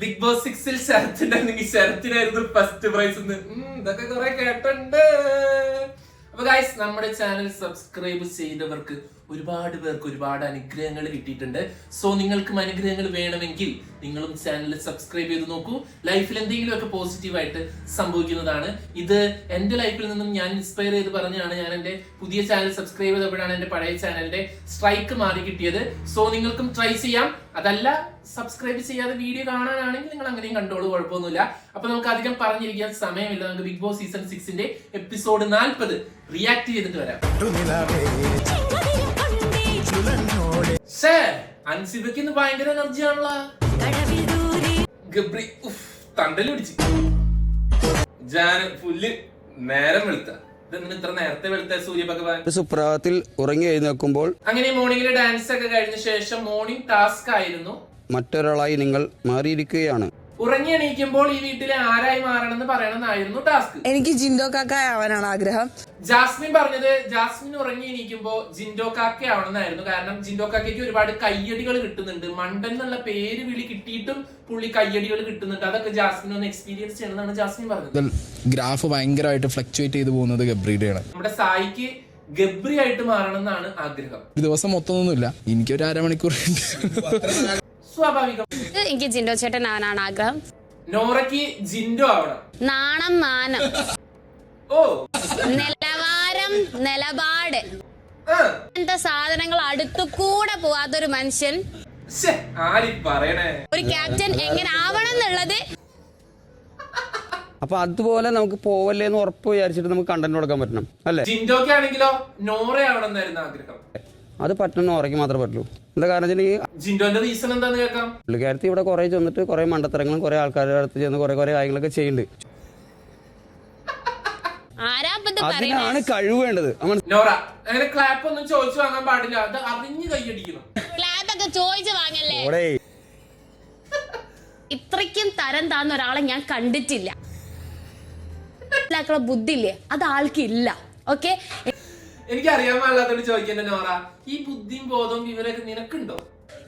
Big Boss 6-ൽ ശരത്തിനാണെങ്കിൽ ശരത്തിനായിരുന്നു ഫസ്റ്റ് പ്രൈസ്. ഇതൊക്കെ കുറെ കേട്ടുണ്ട്. അപ്പൊ ഗൈസ്, നമ്മുടെ ചാനൽ സബ്സ്ക്രൈബ് ചെയ്തവർക്ക് ഒരുപാട് പേർക്ക് ഒരുപാട് അനുഗ്രഹങ്ങൾ കിട്ടിയിട്ടുണ്ട്. സോ നിങ്ങൾക്കും അനുഗ്രഹങ്ങൾ വേണമെങ്കിൽ നിങ്ങളും ചാനൽ സബ്സ്ക്രൈബ് ചെയ്ത് നോക്കൂ. ലൈഫിൽ എന്തെങ്കിലുമൊക്കെ പോസിറ്റീവായിട്ട് സംഭവിക്കുന്നതാണ്. ഇത് എൻ്റെ ലൈഫിൽ നിന്നും ഞാൻ ഇൻസ്പയർ ചെയ്ത് പറഞ്ഞാണ്. ഞാൻ എൻ്റെ പുതിയ ചാനൽ സബ്സ്ക്രൈബ് ചെയ്തപ്പോഴാണ് എൻ്റെ പഴയ ചാനലിന്റെ സ്ട്രൈക്ക് മാറി കിട്ടിയത്. സോ നിങ്ങൾക്കും ട്രൈ ചെയ്യാം. അതല്ല, സബ്സ്ക്രൈബ് ചെയ്യാതെ വീഡിയോ കാണാനാണെങ്കിൽ നിങ്ങൾ അങ്ങനെയും കണ്ടോളൂ, കുഴപ്പമൊന്നുമില്ല. അപ്പൊ നമുക്ക് അധികം പറഞ്ഞിരിക്കാൻ സമയമില്ല. നമുക്ക് ബിഗ് ബോസ് സീസൺ 6-ന്റെ എപ്പിസോഡ് 40 റിയാക്ട് ചെയ്തിട്ട് വരാം. അൻസിബയ്ക്ക് ഇന്ന് ഭയങ്കര എനർജി ആണല്ലോ. ഗബ്രി തണ്ടല് പിടിച്ച് ഫുള്ള് നേരം വെളുത്ത. ഇത്ര നേരത്തെ വെളുത്ത സൂര്യഭഗവാൻ. സുപ്രഭാതത്തിൽ ഉറങ്ങി എഴുന്നേൽക്കുമ്പോൾ അങ്ങനെ മോർണിംഗിലെ ഡാൻസ് ഒക്കെ കഴിഞ്ഞ ശേഷം മോർണിംഗ് ടാസ്ക് ആയിരുന്നു. മറ്റൊരാളായി നിങ്ങൾ മാറിയിരിക്കുകയാണ്. ഉറങ്ങി എണീക്കുമ്പോൾ ഈ വീട്ടിലെ ആരായി മാറണം എന്ന് പറയണമെന്നായിരുന്നു ടാസ്ക്. എനിക്ക് ജിൻഡോ കാക്ക ആവാനാണ് ആഗ്രഹം. ജാസ്മിൻ പറഞ്ഞത് ജാസ്മിൻ ഉറങ്ങി എണീക്കുമ്പോ ജിൻഡോ കാക്ക ആവണമെന്നായിരുന്നു. കാരണം ജിൻഡോ കാക്കയ്ക്ക് ഒരുപാട് കയ്യടികൾ കിട്ടുന്നുണ്ട്. മണ്ടൻ എന്നുള്ള പേര് വിളി കിട്ടിയിട്ടും പുള്ളി കയ്യടികൾ കിട്ടുന്നുണ്ട്. അതൊക്കെ ജാസ്മിൻ ഒന്ന് എക്സ്പീരിയൻസ് ചെയ്യണമെന്നാണ് ജാസ്മിൻ പറഞ്ഞത്. ഗ്രാഫ് ഭയങ്കരമായിട്ട് ഫ്ലക്ച്വേറ്റ് ചെയ്ത് പോകുന്നത് ഗബ്രിയുടെയാണ്. നമ്മുടെ സായിക്ക് ഗബ്രി ആയിട്ട് മാറണം എന്നാണ് ആഗ്രഹം. ഒരു ദിവസം മൊത്തമൊന്നുമില്ല, എനിക്കൊരു അരമണിക്കൂർ. സ്വാഭാവികം. എനിക്ക് ജിൻഡോ ചേട്ടൻ ആവാനാണ് ആഗ്രഹം. നോറയ്ക്ക് ജിൻഡോ ആവണം. നാണം മാനം നിലവാരം നിലപാട് അങ്ങനത്തെ സാധനങ്ങൾ അടുത്തുകൂടെ പോവാത്തൊരു മനുഷ്യൻ ഒരു ക്യാപ്റ്റൻ എങ്ങനെ ആവണം എന്നുള്ളത്. അപ്പൊ അതുപോലെ നമുക്ക് പോവല്ലേ എന്ന് ഉറപ്പ് വിചാരിച്ചിട്ട് നമുക്ക് കണ്ടന്റ് കൊടുക്കാൻ പറ്റണം അല്ലേ? ജിൻഡോക്ക് ആണെങ്കിലോ നോറയാവണം എന്നായിരുന്നു ആഗ്രഹം. അത് പറ്റുന്ന ഉറക്കി മാത്രമേ പറ്റുള്ളൂ. എന്താ കാരണം ജിൻഡോന്റെ റീസൺ എന്താന്ന് കേൾക്കാം. പുള്ളിക്കാരത്തി ഇവിടെ കുറെ ചെന്നിട്ട് കുറെ മണ്ടത്തരങ്ങളും കുറെ ആൾക്കാരുടെ അടുത്ത് ചെന്ന് കുറെ കാര്യങ്ങളൊക്കെ ചെയ്യുന്നുണ്ട്. അതിനാണ് കഴിവ് വേണ്ടത്. നോറ അങ്ങനെ ക്ലാപ്പ് ഒന്നും ചോദിച്ചു വാങ്ങാൻ പാടില്ല. അത് അറിഞ്ഞു കൈയടിക്കണം. ക്ലാപ്പ് ഒക്കെ ചോദിച്ചു വാങ്ങല്ലേ. ഇത്രയ്ക്കും തരം താന്ന ഒരാളെ ഞാൻ കണ്ടിട്ടില്ല. ബുദ്ധിയില്ലേ, അത് ആൾക്കില്ല. ഓക്കെ, എനിക്കറിയാൻ പാടില്ലാത്തോട് ചോദിക്കണ്ട നോറ, ഈ ബുദ്ധിയും ബോധവും വിവരമൊക്കെ നിനക്കുണ്ടോ?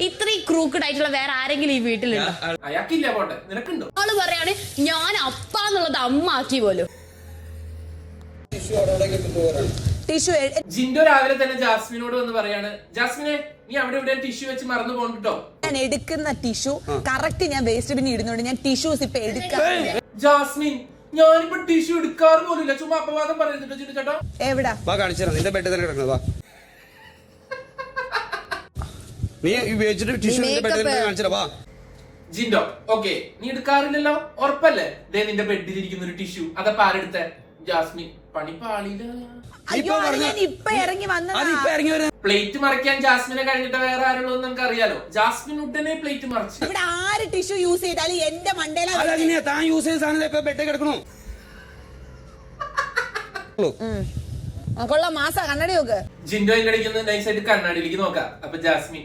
ഇത്രയും ക്രൂക്കഡ് ആയിട്ടുള്ള വേറെ ആരെങ്കിലും ഈ വീട്ടിലുണ്ടോ? അയാൾക്കില്ല, പോട്ടെ, നിനക്കുണ്ടോ? ആള് പറയാണ് ഞാൻ അപ്പാന്നുള്ളത് അമ്മ ആക്കി പോലും. ജിൻഡോ രാവിലെ തന്നെ ജാസ്മിനോട് വന്ന് പറയാണ്, ജാസ്മിനെ നീ അവിടെ ഇവിടെ ടിഷ്യൂ വെച്ച് മറന്നു പോകണ്ടോ. ഞാൻ എടുക്കുന്ന ടിഷ്യൂ കറക്റ്റ് ഞാൻ വേസ്റ്റ് ബിന്നിൽ ഇടുന്നുണ്ട്. ഞാൻ ടിഷ്യൂസ് ഇപ്പൊ എടുക്കാം. ജാസ്മിൻ, ഞാനിപ്പോ ടിഷ്യൂ എടുക്കാറ് പോലില്ല. ചുമ്മാ അപവാദം പറയുന്നുണ്ടോ ജിൻഡോ ചേട്ടാ? എവിടാ നിന്റെ ബെഡ് തന്നെ കിടക്കുന്നത്. നീ ഉപയോഗിച്ചിട്ട് ടിഷ്യൂ കാണിച്ചാ. ജിൻഡോ ഓക്കെ, നീ എടുക്കാറില്ലല്ലോ, ഉറപ്പല്ലേ? ദേ നിന്റെ ബെഡിലിരിക്കുന്ന ഒരു ടിഷ്യൂ, അതപ്പോ ആരെടുത്ത? ജാസ്മിൻ. പണി പാളിയില്ല. പ്ലേറ്റ് മറിക്കാൻ ജാസ്മിനെ കഴിഞ്ഞിട്ട് വേറെ ആരുള്ളൂ നമുക്ക് അറിയാലോ. ജാസ്മിൻ ഉടനെ പ്ലേറ്റ് മറിച്ചു. ഇവിടെ ആര് ടിഷ്യൂ യൂസ് ചെയ്താലും എന്റെ മണ്ടയില യൂസ് ചെയ്ത സാധനം ബെഡ് കിടക്കണോ? കൊള്ളാം, മാസ കണ്ണടി നോക്ക്. ജിൻഡോ ഇടിക്കുന്നത് നൈസായിട്ട് കണ്ണാടിയിലേക്ക് നോക്കാം. അപ്പൊ ജാസ്മിൻ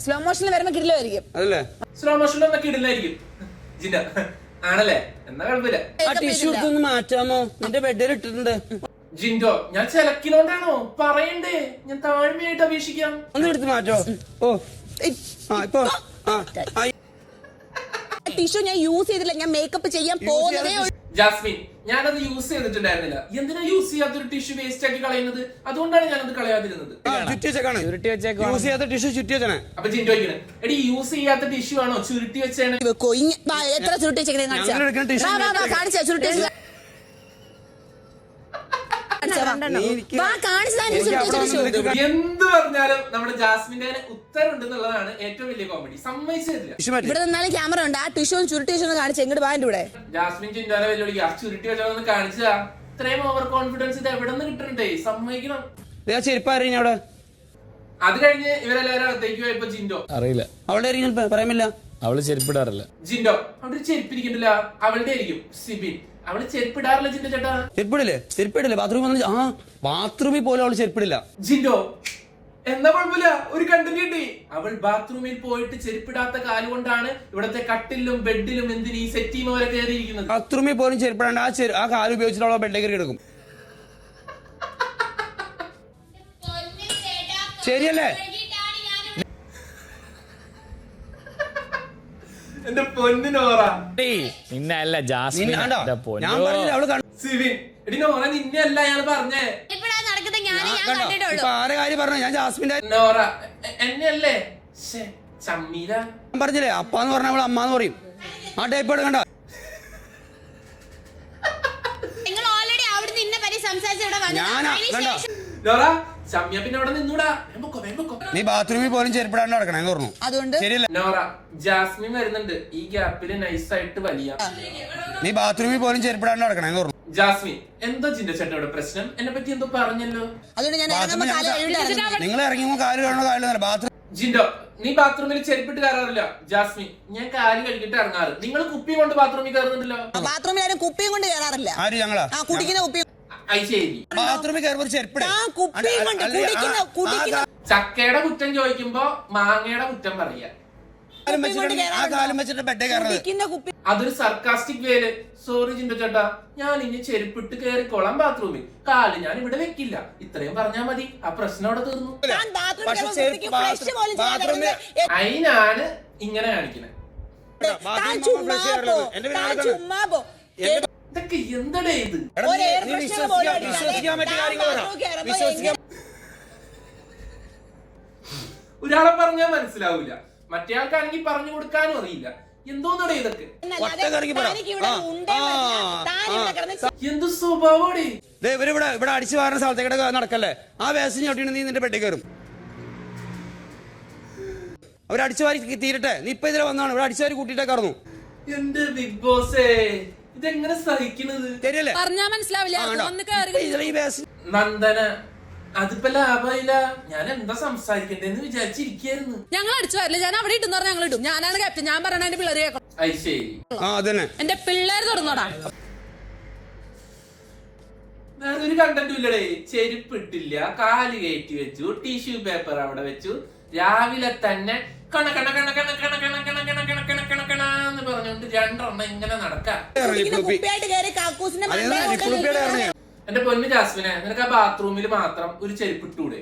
സ്ലോ മോഷനിൽ വരുമ്പോ കിടിലായിരിക്കും. അതല്ലേ, സ്ലോ മോഷനിൽ ഒന്നൊക്കെ ഇടില്ലായിരിക്കും. ജിൻഡോ ആണല്ലേ, എന്നാ കുഴപ്പമില്ല. ടിഷ്യൂ എടുത്തൊന്ന് മാറ്റാമോ? നിന്റെ ബെഡിൽ ഇട്ടിട്ടുണ്ട്. ജിൻഡോ, ഞാൻ ചിലക്കിനോണ്ടാണോ പറയണ്ടേ? ഞാൻ താഴ്മയായിട്ട് അപേക്ഷിക്കാം. ഒന്ന് എടുത്ത് മാറ്റോ? ഇപ്പൊ ടിഷ്യൂ ഞാൻ യൂസ് ചെയ്തില്ല, ഞാൻ മേക്കപ്പ് ചെയ്യാൻ പോകുന്നതേ ഉള്ളൂ. ജാസ്മിൻ, ഞാനത് യൂസ് ചെയ്തിട്ടുണ്ടായിരുന്നില്ല. എന്തിനാ യൂസ് ചെയ്യാത്തൊരു ടിഷ്യൂ വേസ്റ്റ് ആക്കി കളയുന്നത്? അതുകൊണ്ടാണ് ഞാനത് കളയാതിരുന്നത്. അപ്പൊ ജിൻഡോ എടി, യൂസ് ചെയ്യാത്ത ടിഷ്യൂ ആണോ ചുരുട്ടി വെച്ചാണ്? എത്ര ചുരുട്ടി വെച്ചേക്കണേ കാണിച്ചാ? ചുരുട്ടി എന്ത് പറഞ്ഞാലും നമ്മുടെ ജാസ്മിന്റെ ഉത്തരവുണ്ടെന്നുള്ളതാണ് ഏറ്റവും വലിയ കോമഡി. സമ്മതിച്ചില്ല. ഇവിടെ നിന്നാലും ക്യാമറ ഉണ്ട്. ആ ടിഷ്യൂ ചുരുട്ടി വെച്ചൊന്ന് കാണിച്ചു. എങ്ങോട്ട് പാൻ്റെ കൂടെ ജാസ്മിൻ ചിന്താനെ വെല്ലുവിളിക്കുക. ആ ചുരുട്ടി വെച്ചൊന്ന് കാണിച്ചതാ. ഇത്രയും ഓവർ കോൺഫിഡൻസ് ഇത് എവിടെ നിന്ന് കിട്ടണ്ടേ? സമ്മതിക്കണം. ചെരുപ്പാറിഞ്ഞവിടെ. അത് കഴിഞ്ഞ് ഇവരെല്ലാവരും അകത്തേക്ക് പോയപ്പോ ജിൻഡോ അറിയില്ല, അവളുടെ പറയാമില്ല. അവള് ചെരുപ്പിടാറില്ല. ജിൻഡോ അവിടെ ചെരുപ്പിരിക്കണ്ടില്ല, അവളുടെ ആയിരിക്കും. സിബിൻ, അവള് ചെരുപ്പിടാറില്ല. ജിൻഡോ ചേട്ടാ ചെരുപ്പിടില്ലേ? ബാത്റൂമിൽ പോലും അവള് ചെരുപ്പിടില്ല. ജിൻഡോ എന്നാ കുഴപ്പമില്ല, ഒരു കണ്ടന്റ് കിട്ടി. അവൾ ബാത്റൂമിൽ പോയിട്ട് ചെരുപ്പിടാത്ത കാലുകൊണ്ടാണ് ഇവിടത്തെ കട്ടിലും ബെഡിലും എന്തിന് ഈ സെറ്റീമ വരെ കയറിയിരിക്കുന്നത്. ബാത്റൂമിൽ പോലും ചെരുപ്പിടാണ്ട് ആ കാല് ഉപയോഗിച്ചിട്ട് അവളെ ബെഡിലേക്ക് കയറി കിടക്കും. ശരിയല്ലേ? എന്റെ പൊന്നു നോറ. നിന്നെ അല്ല ജാസ്മിൻ. ഞാൻ പറഞ്ഞില്ല അവള് സിവിൻ എടി നോറ നിന്നെ അല്ല അയാൾ പറഞ്ഞേ. ഇപ്പഴാ നടക്കുന്നത്. ഞാൻ കണ്ടിട്ടുള്ളൂ. ആരെ കാര്യം പറഞ്ഞു? ഞാൻ ജാസ്മിന്റെ നോറ എന്നെ അല്ലേ? ചമ്മീല പറഞ്ഞില്ലേ അപ്പാന്ന് പറഞ്ഞ അവള് അമ്മാന്ന് പറയും. ആ ടൈപ്പ് എടുക്കണ്ട. നിങ്ങൾ ഓൾറെഡി അവിടെ നിന്നെ പറ്റി സംസാരിച്ച് ഇവിടെ വന്നു. നോറ ചമ്മിയ പിന്നെ അവിടെ നിന്നൂടാ. നീ ബാത്റൂമിൽ പോലും ചെരുപ്പിടാണ്ട് നടക്കണേന്ന് പറഞ്ഞു. അതുകൊണ്ട് ശരിയല്ല. നോറ ജാസ്മിൻ വരുന്നുണ്ട്. ഈ ഗ്യാപ്പില് നൈസായിട്ട് വലിയ. നീ ബാത്റൂമിൽ പോലും ചെരുപ്പിടാണ്ട് നടക്കണേന്ന് പറഞ്ഞു. ജാസ്മിൻ എന്തോ ചിന്ത ചേട്ടയുടെ പ്രശ്നം? എന്നെ പറ്റി എന്തോ പറഞ്ഞല്ലോ. അതുകൊണ്ട് ഞാൻ നിങ്ങൾ ഇറങ്ങിയപ്പോ കാല് കാണുന്ന കാലില്ല ബാത്റൂം. ജിൻഡോ നീ ബാത്റൂമിൽ ചെരുപ്പിട്ട് കയറാറില്ല. ജാസ്മിൻ ഞാൻ കാല് കഴുകിട്ട് ഇറങ്ങാറ്. നിങ്ങൾ കുപ്പി കൊണ്ട് ബാത്റൂമിൽ കയറുന്നുണ്ടല്ലോ. ബാത്റൂമിൽ ആരും കുപ്പിയും കൊണ്ട് കയറാറില്ല. ആര്? ഞങ്ങളാ കുടിക്കുന്ന കുപ്പി. ശരി ബാത്റൂമിൽ കയറുമ്പോ ചെരുപ്പിട. ചക്കയുടെ കുറ്റം ചോദിക്കുമ്പോ മാങ്ങയുടെ കുറ്റം പറയാ. ആ കാലം വെച്ചിട്ട് ബെഡേ കയറുന്നത്. അതൊരു സർക്കാസ്റ്റിക് വേല്. സോറി ജിൻഡോ ചേട്ടാ, ഞാൻ ഇനി ചെരുപ്പിട്ട് കയറിക്കോളാം ബാത്റൂമിൽ. കാല് ഞാൻ ഇവിടെ വെക്കില്ല. ഇത്രയും പറഞ്ഞാ മതി. ആ പ്രശ്നം അവിടെ തീർന്നു. അതിനാണ് ഇങ്ങനെ കാണിക്കുന്നത്. ഇതൊക്കെ എന്തടേ ഇത്? ഒരാളെ പറഞ്ഞാൽ മനസ്സിലാവൂല, മറ്റേ ആൾക്കാണെങ്കിൽ പറഞ്ഞു കൊടുക്കാനും അറിയില്ല. എന്തോന്നടേ ഇതൊക്കെ? എന്ത് സ്വഭാവോടെ? ഇവിടെ അടിച്ചു വാരുന്ന സ്ഥലത്തേക്ക് നടക്കല്ലേ. ആ വേസ്റ്റ് ചവിട്ടിട്ട് നീ നിന്റെ ബെഡിൽ കയറും. അവരടിച്ചു വാരി തീരട്ടെ. നീ ഇപ്പൊ ഇതിലെ വന്നാണ്. ഇവിടെ അടിച്ചു വാരി കൂട്ടിയിട്ടേ കറന്നു. എന്റെ ബിഗ് ബോസേ, ഇതെങ്ങനെ സഹിക്കണത്? ശരിയല്ലേ? പറഞ്ഞാ മനസ്സിലാവില്ല. നന്ദന അതിപ്പോ ലാഭമില്ല. ഞാൻ എന്താ സംസാരിക്കണ്ടേന്ന് വിചാരിച്ചിരിക്കായിരുന്നു. ഞങ്ങൾ അടിച്ചു വരില്ല. ഞാൻ അവിടെ ഇട്ടെന്ന് പറഞ്ഞാൽ ഞങ്ങൾ ഇടും. ഞാനാണ് ക്യാപ്റ്റൻ. ഞാൻ പറയണ എന്റെ പിള്ളേരെ കേൾക്കണം. അത് ശരി. എന്റെ പിള്ളേർ തുറന്നോടാ. വേറൊരു കണ്ടന്റും ഇല്ലടേ. ചെരുപ്പിട്ടില്ല, കാല് കയറ്റി വെച്ചു, ടിഷ്യൂ പേപ്പർ അവിടെ വെച്ചു. രാവിലെ തന്നെ കണ കണ കണ കണ കണ കണ കണ കണ കണ കണ കണ കണ എന്ന് പറഞ്ഞുകൊണ്ട് രണ്ടെണ്ണം ഇങ്ങനെ നടക്കാം. എന്റെ പൊന്നു ജാസ്മിനെ, നിനക്ക് ആ ബാത്റൂമിൽ മാത്രം ഒരു ചെരുപ്പിട്ടൂടെ?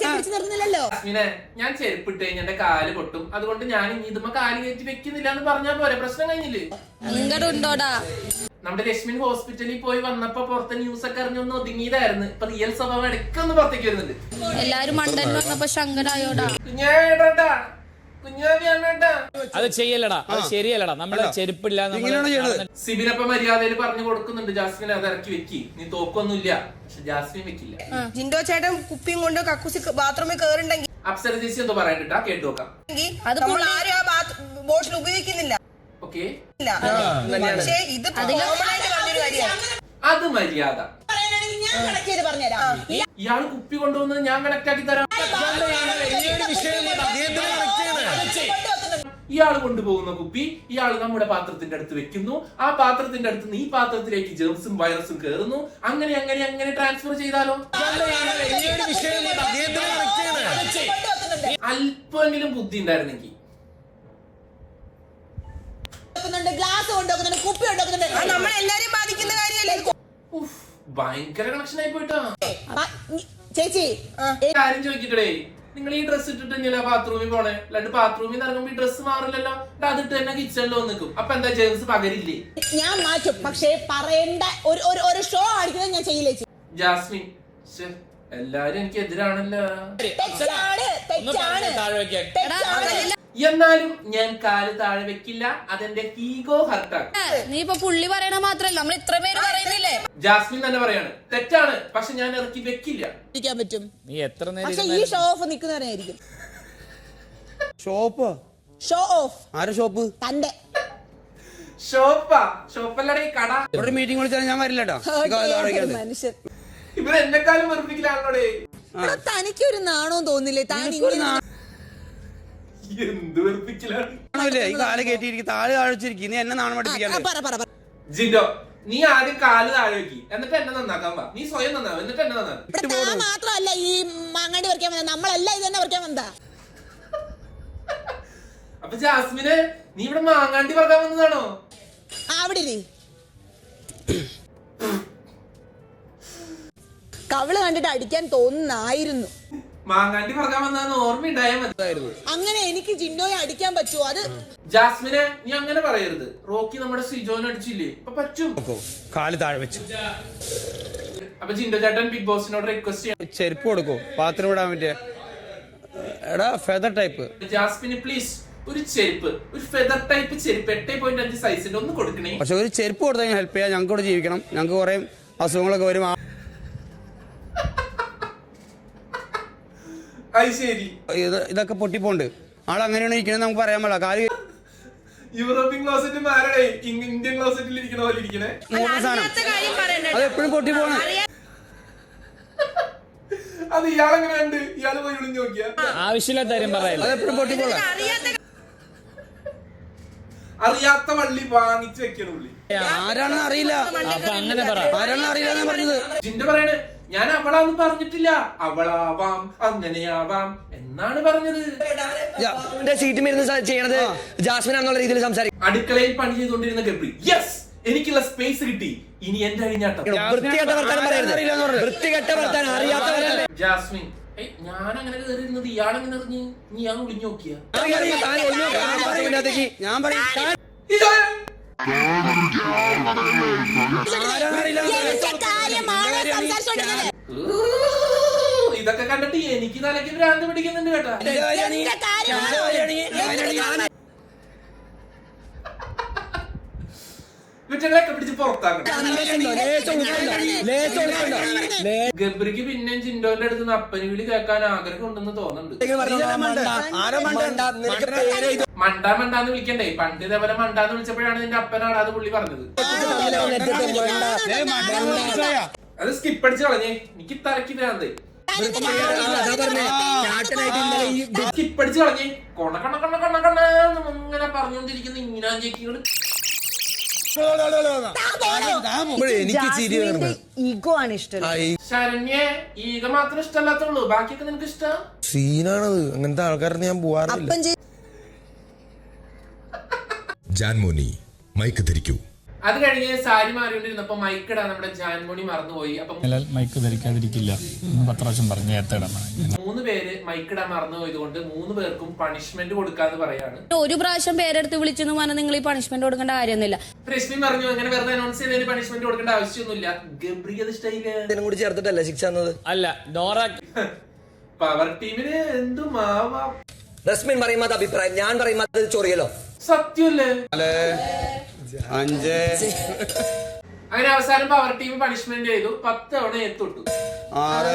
ജാസ്മിനെ, ഞാൻ ചെരുപ്പിട്ട് കഴിഞ്ഞ എന്റെ കാല് പൊട്ടും. അതുകൊണ്ട് ഞാൻ ഇനി ഇതുമ്മ കാല് കയറ്റി വെക്കുന്നില്ല എന്ന് പറഞ്ഞാ പോരെ? പ്രശ്നം കഴിഞ്ഞില്ലേ? നമ്മുടെ ലക്ഷ്മി ഹോസ്പിറ്റലിൽ പോയി വന്നപ്പോ പുറത്തെ ന്യൂസ് ഒക്കെ അറിഞ്ഞൊന്ന് ഒതുങ്ങിയതായിരുന്നു. ഇപ്പൊ റിയൽ സ്വഭാവം ഇടയ്ക്കൊന്ന് പുറത്തേക്ക് വരുന്നുണ്ട്. എല്ലാരും മണ്ടൻ വന്നപ്പോ ശങ്കരായോടാ. അത് ചെയ്യലടാ, അത് ശരിയല്ലടാ. നമ്മള് ചെരുപ്പില്ല. സിബിനപ്പ മര്യാദയിൽ പറഞ്ഞു കൊടുക്കുന്നുണ്ട്. ജാസ്മിൻ അത് ഇറക്കി വെക്കി, നീ തോക്കൊന്നുമില്ല. പക്ഷെ ജാസ്മിൻ വെക്കില്ല. ജിൻഡോ ചേട്ടൻ കുപ്പിയും കൊണ്ട് കക്കൂസി ബാത്റൂമിൽ കേറുണ്ടെങ്കിൽ അപ്സര ചേച്ചി എന്തോ പറയണ്ടാ, കേട്ടു നോക്കാം. നമ്മൾ ആരും ആ ബോട്ടിൽ ഉപയോഗിക്കുന്നില്ല. ഓക്കെ, പക്ഷേ ഇത് അത് മര്യാദ. ഇയാള് കുപ്പി കൊണ്ടുവന്നത് ഞാൻ കണക്ട് ആക്കി തരാം. ഇയാൾ കൊണ്ടുപോകുന്ന കുപ്പി ഇയാൾ നമ്മുടെ പാത്രത്തിന്റെ അടുത്ത് വെക്കുന്നു. ആ പാത്രത്തിന്റെ അടുത്ത് നിന്ന് ഈ പാത്രത്തിലേക്ക് ജെർമ്സും വൈറസും കയറുന്നു. അങ്ങനെ അങ്ങനെ അങ്ങനെ ട്രാൻസ്ഫർ ചെയ്താലോ? അല്പമെങ്കിലും ബുദ്ധി ഉണ്ടായിരുന്നെങ്കിൽ. നമ്മളെല്ലാരും ബാധിക്കുന്ന കാര്യമല്ലേ? ഭയങ്കര കണക്ഷൻ ആയി പോയിട്ടാ. ചേച്ചി കാര്യം ചോദിക്കട്ടെ, നിങ്ങൾ ഈ ഡ്രസ് ഇട്ടിട്ട് തന്നെയല്ല ബാത്റൂമിൽ പോണേ? അല്ലാണ്ട് ബാത്റൂമിൽ നിന്ന് ഇറങ്ങുമ്പോ ഈ ഡ്രസ് മാറില്ലല്ലോ. അതിട്ട് തന്നെ കിച്ചണിൽ നിൽക്കും. അപ്പൊ എന്താ ജെയിംസ് പകരില്ലേ? ഞാൻ മാറ്റും, പക്ഷേ പറയേണ്ട ഒരു ഷോ കാണിക്കുന്നത് ഞാൻ ചെയ്യില്ലേ. ജാസ്മിൻ, എല്ലാരും എനിക്ക് എതിരാണല്ലോ. എന്നാലും ഞാൻ കാല് താഴെ വെക്കില്ല. അതെന്റെ ഈഗോ ഹർട്ടാണ്. നീ ഇപ്പൊ പുള്ളി പറയണ മാത്രല്ല, നമ്മൾ ഇത്ര പേര് പറയുന്നില്ലേ? ജാസ്മിൻ തന്നെ പറയാണ് തെറ്റാണ്, പക്ഷെ ഞാൻ ഇറക്കി വെക്കില്ല. പറ്റും. നീ എത്ര പക്ഷെ ഈ ഷോ ഓഫ് നിൽക്കുന്നവരായിരിക്കും. ഷോപ്പ് ഷോ ഓഫ് ആരെ ഷോപ്പ്? തന്റെ ഷോപ്പല്ലടേ കട. ഇവിടെ മീറ്റിംഗ് വിളിച്ചാൽ ഞാൻ വരില്ലട്ടോ. മനുഷ്യൻ ഇവരെന്നെക്കാളും വെറുപ്പിക്കലാണോടെ. തനിക്കൊരു നാണവും തോന്നില്ലേ? താൻ എന്ത് വെറുപ്പിക്കലാണ്? ഈ കാല് കയറ്റിയിരിക്കും, താഴെ താഴ്ചിരിക്കും. നീ എന്നെ നാണം പഠിപ്പിക്കാൻ. ജിൻഡോ, നീ ആദ്യം കാല് താഴെ വെക്കി, എന്നിട്ട് എന്നെ നന്നാക്കാൻ വാ. നീ സ്വയം നന്നാവും, എന്നിട്ട് എന്നെ നന്നാവും. മാത്രമല്ല ഈ മാങ്ങാണ്ടി പറിക്കാൻ വന്നത്, നമ്മളല്ല ഇത് തന്നെ പറിക്കാൻ വന്നതാ. അപ്പൊ ജാസ്മിന്, നീ ഇവിടെ മാങ്ങാണ്ടി പറിക്കാൻ വന്നതാണോ? അവിടെ കവിള് കണ്ടിട്ട് അടിക്കാൻ തോന്നുന്നായിരുന്നു. മാങ്ങാണ്ടി പറഞ്ഞാൽ വന്നാന്ന് ഓർമ്മയുണ്ടായാൽ മതി. അങ്ങനെ എനിക്ക് ജിന്നോയെ അടിക്കാൻ പറ്റുമോ? അത് ജാസ്മിനെ നീ അങ്ങനെ പറയരുത്. റോക്കി നമ്മുടെ സിജോനെ അടിച്ചില്ലേ, ഇപ്പൊ പറ്റും. കാല് താഴെ വെച്ചു. അപ്പൊ ജിൻഡോ ചേട്ടൻ ബിഗ് ബോസിനോട് റിക്വസ്റ്റ് ചെയ്യാം, ചെരുപ്പ് കൊടുക്കോ പാത്രം വിടാൻ പറ്റിയ എടാ ഫെദർ ടൈപ്പ്. ജാസ്മിന് പ്ലീസ് ഒരു ചെരുപ്പ്, ഒരു ഫെദർ ടൈപ്പ് ചെരുപ്പ് 8.5 സൈസിന്റെ ഒന്ന് കൊടുക്കണേ. പക്ഷെ ഒരു ചെരുപ്പ് കൊടുത്താൽ ഹെൽപ്പ് ചെയ്യാം. ഞങ്ങൾക്ക് ഇവിടെ ജീവിക്കണം. ഞങ്ങൾക്ക് കുറെ അസുഖങ്ങളൊക്കെ വരും. അത് ശരി, ഇതൊക്കെ പൊട്ടിപ്പോണ്ട്. ആളങ്ങനെയാണ് ഇരിക്കണത് നമുക്ക് പറയാൻ പാടില്ല. കാല് യൂറോപ്യൻ ക്ലോസറ്റ് മാരടേ ഇന്ത്യൻ ക്ലോസറ്റിൽ ഇരിക്കണ പോലെ ഇരിക്കണേ. അത് എപ്പോഴും പൊട്ടിപ്പോണ. അത് ഇയാളെങ്ങനെ ഉണ്ട്? ഇയാള് പോയി വിളിഞ്ഞു നോക്കിയാ ആവശ്യമില്ലാത്ത കാര്യം പറയല്ല. അത് എപ്പോഴും പൊട്ടിപ്പോള. അറിയാത്ത വള്ളി വാങ്ങിച്ചു വെക്കണ പുള്ളി. ആരാണെന്ന് അറിയില്ല. അപ്പൊ അങ്ങനെ പറ. ആരാണെന്ന് അറിയില്ല എന്നാ പറഞ്ഞത്. ജിൻഡോ പറയണേ ഞാൻ അവളാന്ന് പറഞ്ഞിട്ടില്ല, അവളാവാം അങ്ങനെയാവാം എന്നാണ് പറഞ്ഞത്. സീറ്റ് ചെയ്യണത് ജാസ്മിൻ ആണെന്നുള്ള രീതിയിൽ സംസാരിക്കും. അടുക്കളയിൽ പണി ചെയ്തുകൊണ്ടിരുന്ന ഗബ്രി, യെസ് എനിക്കുള്ള സ്പേസ് കിട്ടി, ഇനി എന്റെ അഴിഞ്ഞാട്ടം. വൃത്തികെട്ട വർത്താനം പറയരുത്. വൃത്തികെട്ട വർത്താനം അറിയാത്തവരല്ലേ. ജാസ്മിൻ ഞാൻ അങ്ങനെ കയറിയിരുന്നത് ഇയാളെങ്ങനെ അറിഞ്ഞ്? നീ ഞാൻ വിളിഞ്ഞു നോക്കിയാ? ഞാൻ പറയും ഇതൊക്കെ കണ്ടിട്ട് എനിക്ക് തലയ്ക്ക് ഭ്രാന്ത് പിടിക്കുന്നുണ്ട് കേട്ടാ. ഇവറ്റകളൊക്കെ പിടിച്ച് പുറത്താക്കണം. ഗബ്രിക്ക് പിന്നെയും ജിൻഡോന്റെ അടുത്ത് നിന്ന് അപ്പന് വിളി കേൾക്കാൻ ആഗ്രഹം ഉണ്ടെന്ന് തോന്നുന്നുണ്ട്. മണ്ടാന്ന് വിളിക്കണ്ടേ? പണ്ട് ഇതേപോലെ മണ്ടാന്ന് വിളിച്ചപ്പോഴാണ് നിന്റെ അപ്പനാണ് അത് പുള്ളി പറഞ്ഞത്. അത് സ്കിപ്പ് അടിച്ച് കളഞ്ഞേ, എനിക്ക് തലയ്ക്ക് ഭ്രാന്ത്. സ്കിപ്പ് അടിച്ച് കളഞ്ഞേ, കൊണ കണ്ണ കണ്ണ കണ്ണ കണ്ണ ഇങ്ങനെ പറഞ്ഞുകൊണ്ടിരിക്കുന്ന ഇങ്ങനാഞ്ചേക്കികള്. എനിക്ക് ചിരി ഈഗോ ആണ് ഇഷ്ടം. ശരണ്യെ ഈഗ മാത്രം ഇഷ്ടമല്ലാത്തുള്ളൂ, ബാക്കിയൊക്കെ നിനക്ക് ഇഷ്ടം. സീനാണത്. അങ്ങനത്തെ ആൾക്കാരെ ഞാൻ പോവാറില്ല. ജാൻമോനി മൈക്ക് ധരിക്കൂ. അത് കഴിഞ്ഞ് സാരി മാറിക്കൊണ്ടിരുന്നപ്പോ മൈക്ക് ഇടാൻ നമ്മുടെ ജാൻമോണി മറന്നുപോയി. അപ്പൊ മൈക്ക് ധരിക്കാതിരിക്കില്ല 10 പ്രാവശ്യം പറഞ്ഞു. 3 പേര് മൈക്ക് ഇടാൻ മറന്നുപോയത് കൊണ്ട് 3 പേർക്കും പണിഷ്മെന്റ് കൊടുക്കാന്ന് പറയാണ്. ഒരു പ്രാവശ്യം പേരെടുത്ത് വിളിച്ചെന്ന് പറഞ്ഞാൽ നിങ്ങൾ ഈ പണിഷ്മെന്റ് കൊടുക്കേണ്ട കാര്യമൊന്നുമില്ല. രശ്മി പറഞ്ഞു അങ്ങനെ വെറുതെ അനൗൺസ് ചെയ്തതിന് പണിഷ്മെന്റ് കൊടുക്കേണ്ട ആവശ്യമൊന്നുമില്ല. ഗബ്രി അത് ഇഷ്ടമായില്ല. ഇതിനും കൂടി ചേർത്തിട്ടല്ലേ ശിക്ഷ തന്നത്? അല്ല നോറ പവർ ടീമിന് എന്തും ആവാം. റസ്മിൻ പറയുമ്പോൾ അഭിപ്രായം, ഞാൻ പറയുമ്പോൾ ചൊറിയലോ? സത്യമല്ലേ? 5 അങ്ങനെ അവസാനം പവർ ടീം പണിഷ്മെന്റ് ചെയ്തു. 10 തവണ എത്തൊട്ടു. 6